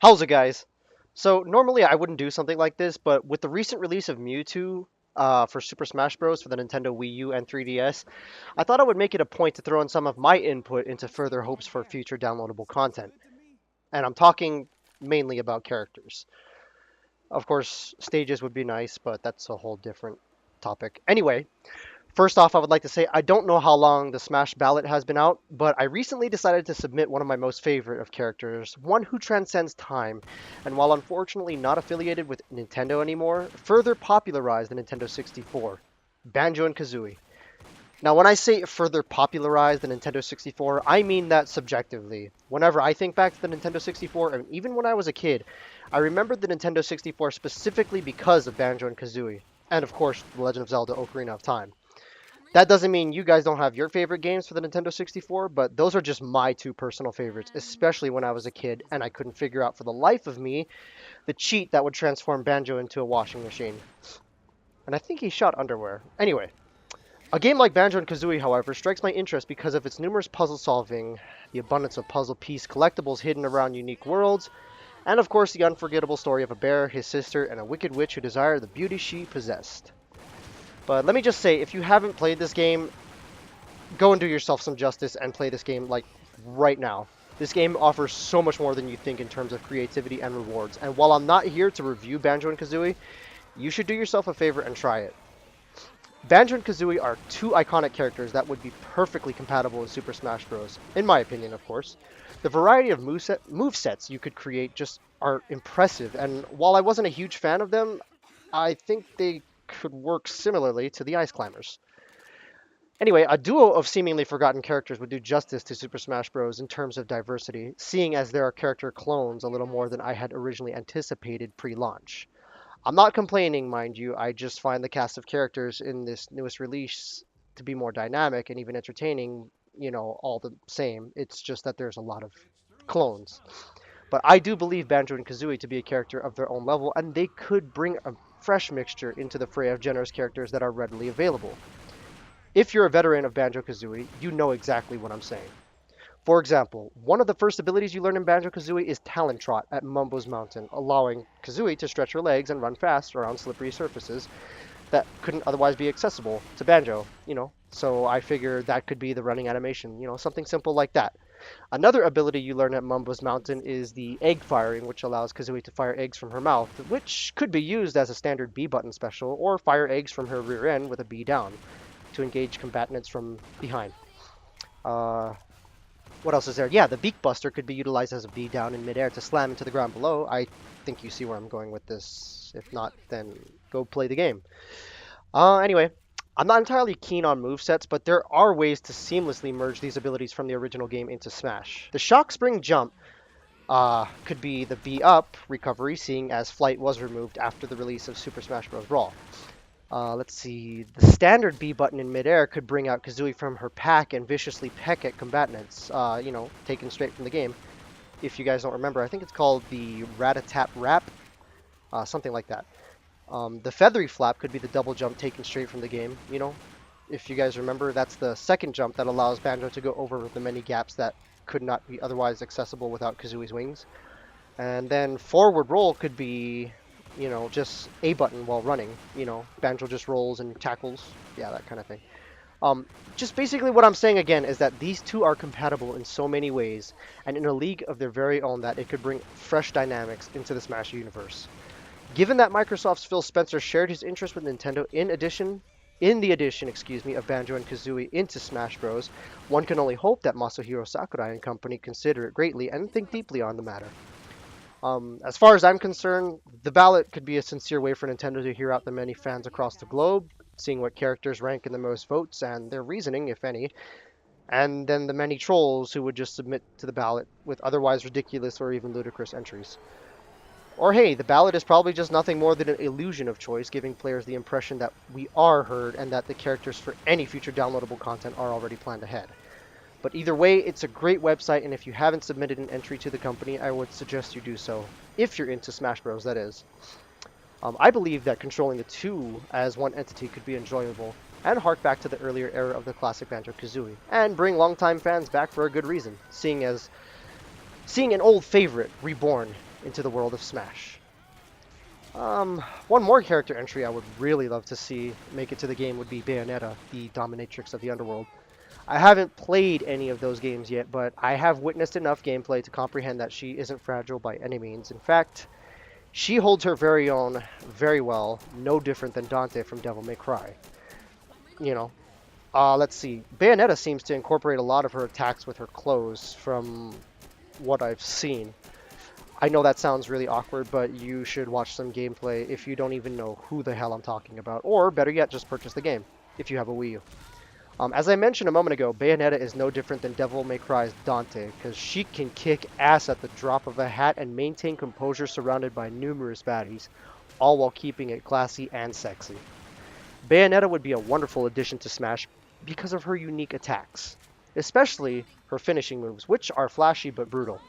How's it, guys? So normally I wouldn't do something like this, but with the recent release of Mewtwo for Super Smash Bros. For the Nintendo Wii U and 3DS, I thought I would make it a point to throw in some of my input into further hopes for future downloadable content. And I'm talking mainly about characters. Of course, stages would be nice, but that's a whole different topic. Anyway, first off, I would like to say I don't know how long the Smash Ballot has been out, but I recently decided to submit one of my most favorite of characters, one who transcends time, and while unfortunately not affiliated with Nintendo anymore, further popularized the Nintendo 64, Banjo and Kazooie. Now, when I say further popularized the Nintendo 64, I mean that subjectively. Whenever I think back to the Nintendo 64, and even when I was a kid, I remember the Nintendo 64 specifically because of Banjo and Kazooie, and of course, The Legend of Zelda: Ocarina of Time. That doesn't mean you guys don't have your favorite games for the Nintendo 64, but those are just my two personal favorites, especially when I was a kid and I couldn't figure out for the life of me the cheat that would transform Banjo into a washing machine. And I think he shot underwear. Anyway, a game like Banjo and Kazooie, however, strikes my interest because of its numerous puzzle solving, the abundance of puzzle piece collectibles hidden around unique worlds, and of course the unforgettable story of a bear, his sister, and a wicked witch who desired the beauty she possessed. But let me just say, if you haven't played this game, go and do yourself some justice and play this game like right now. This game offers so much more than you think in terms of creativity and rewards. And while I'm not here to review Banjo and Kazooie, you should do yourself a favor and try it. Banjo and Kazooie are two iconic characters that would be perfectly compatible with Super Smash Bros. In my opinion, of course. The variety of movesets you could create just are impressive, and while I wasn't a huge fan of them, I think they could work similarly to the Ice Climbers. Anyway, a duo of seemingly forgotten characters would do justice to Super Smash Bros. In terms of diversity, seeing as there are character clones a little more than I had originally anticipated pre-launch. I'm not complaining, mind you, I just find the cast of characters in this newest release to be more dynamic and even entertaining, all the same. It's just that there's a lot of clones. But I do believe Banjo and Kazooie to be a character of their own level, and they could bring a fresh mixture into the fray of generous characters that are readily available. If you're a veteran of Banjo Kazooie, you know exactly what I'm saying. For example, one of the first abilities you learn in Banjo Kazooie is Talon Trot at Mumbo's Mountain, allowing Kazooie to stretch her legs and run fast around slippery surfaces that couldn't otherwise be accessible to Banjo. So I figure that could be the running animation, something simple like that. Another ability you learn at Mumbo's Mountain is the egg firing, which allows Kazooie to fire eggs from her mouth, which could be used as a standard B button special, or fire eggs from her rear end with a B down to engage combatants from behind. Uh, what else is there? Yeah, the Beak Buster could be utilized as a B down in midair to slam into the ground below. I think you see where I'm going with this. If not, then go play the game. Anyway, I'm not entirely keen on movesets, but there are ways to seamlessly merge these abilities from the original game into Smash. The Shock Spring Jump could be the B up recovery, seeing as flight was removed after the release of Super Smash Bros. Brawl. Let's see. The standard B button in midair could bring out Kazooie from her pack and viciously peck at combatants, taken straight from the game. If you guys don't remember, I think it's called the Rat-a-tap Rap, something like that. The feathery flap could be the double jump taken straight from the game. If you guys remember, that's the second jump that allows Banjo to go over the many gaps that could not be otherwise accessible without Kazooie's wings. And then forward roll could be, just A button while running. Banjo just rolls and tackles. Yeah, that kind of thing. Just basically what I'm saying again is that these two are compatible in so many ways, and in a league of their very own that it could bring fresh dynamics into the Smash universe. Given that Microsoft's Phil Spencer shared his interest with Nintendo in the addition, of Banjo and Kazooie into Smash Bros., one can only hope that Masahiro Sakurai and company consider it greatly and think deeply on the matter. As far as I'm concerned, the ballot could be a sincere way for Nintendo to hear out the many fans across the globe, seeing what characters rank in the most votes and their reasoning, if any, and then the many trolls who would just submit to the ballot with otherwise ridiculous or even ludicrous entries. Or hey, the ballot is probably just nothing more than an illusion of choice, giving players the impression that we are heard and that the characters for any future downloadable content are already planned ahead. But either way, it's a great website, and if you haven't submitted an entry to the company, I would suggest you do so, if you're into Smash Bros, that is. I believe that controlling the two as one entity could be enjoyable, and hark back to the earlier era of the classic Banjo-Kazooie, and bring longtime fans back for a good reason, seeing an old favorite reborn into the world of Smash. One more character entry I would really love to see make it to the game would be Bayonetta, the dominatrix of the underworld. I haven't played any of those games yet, but I have witnessed enough gameplay to comprehend that she isn't fragile by any means. In fact, she holds her very own very well, no different than Dante from Devil May Cry. You know, let's see. Bayonetta seems to incorporate a lot of her attacks with her clothes from what I've seen. I know that sounds really awkward, but you should watch some gameplay if you don't even know who the hell I'm talking about. Or, better yet, just purchase the game, if you have a Wii U. As I mentioned a moment ago, Bayonetta is no different than Devil May Cry's Dante, because she can kick ass at the drop of a hat and maintain composure surrounded by numerous baddies, all while keeping it classy and sexy. Bayonetta would be a wonderful addition to Smash because of her unique attacks, especially her finishing moves, which are flashy but brutal.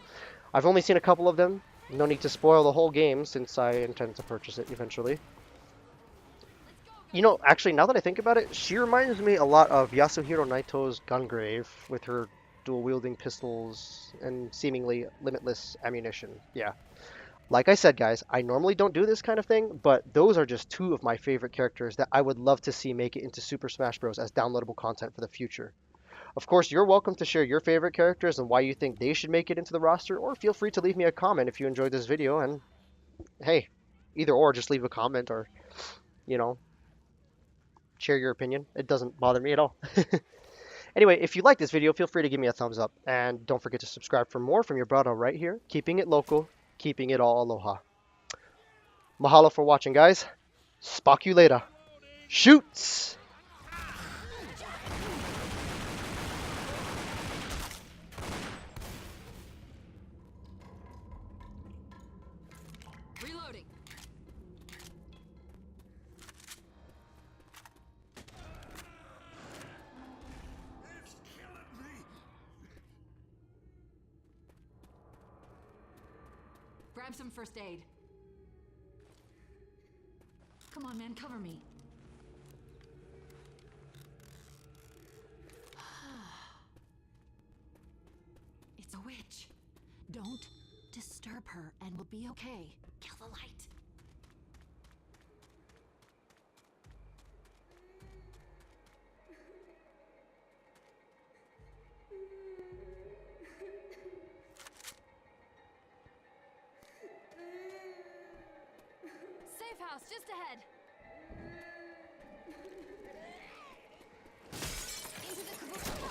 I've only seen a couple of them. No need to spoil the whole game since I intend to purchase it eventually. You know, actually, now that I think about it, she reminds me a lot of Yasuhiro Naito's Gungrave with her dual-wielding pistols and seemingly limitless ammunition. Yeah. Like I said, guys, I normally don't do this kind of thing, but those are just two of my favorite characters that I would love to see make it into Super Smash Bros. As downloadable content for the future. Of course, you're welcome to share your favorite characters and why you think they should make it into the roster, or feel free to leave me a comment if you enjoyed this video, and hey, either or, just leave a comment or, you know, share your opinion. It doesn't bother me at all. Anyway, if you like this video, feel free to give me a thumbs up, and don't forget to subscribe for more from your Braddah right here, keeping it local, keeping it all aloha. Mahalo for watching, guys. Spock you later. Shoots! Reloading. It's killing me. Grab some first aid. Come on, man, cover me. It's a witch. Don't disturb her and we'll be okay. Kill the light. Safe house just ahead. Into the caboose.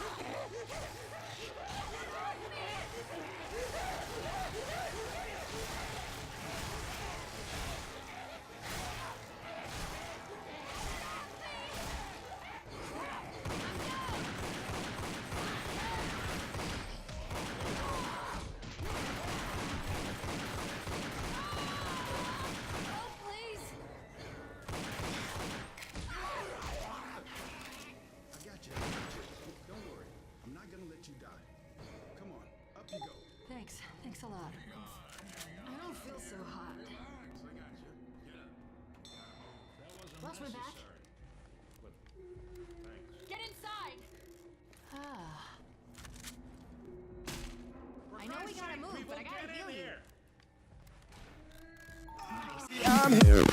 Thanks a lot. I don't feel so hot. Watch my back. Get inside! I know we gotta move, but I gotta heal you. Nice. I'm here.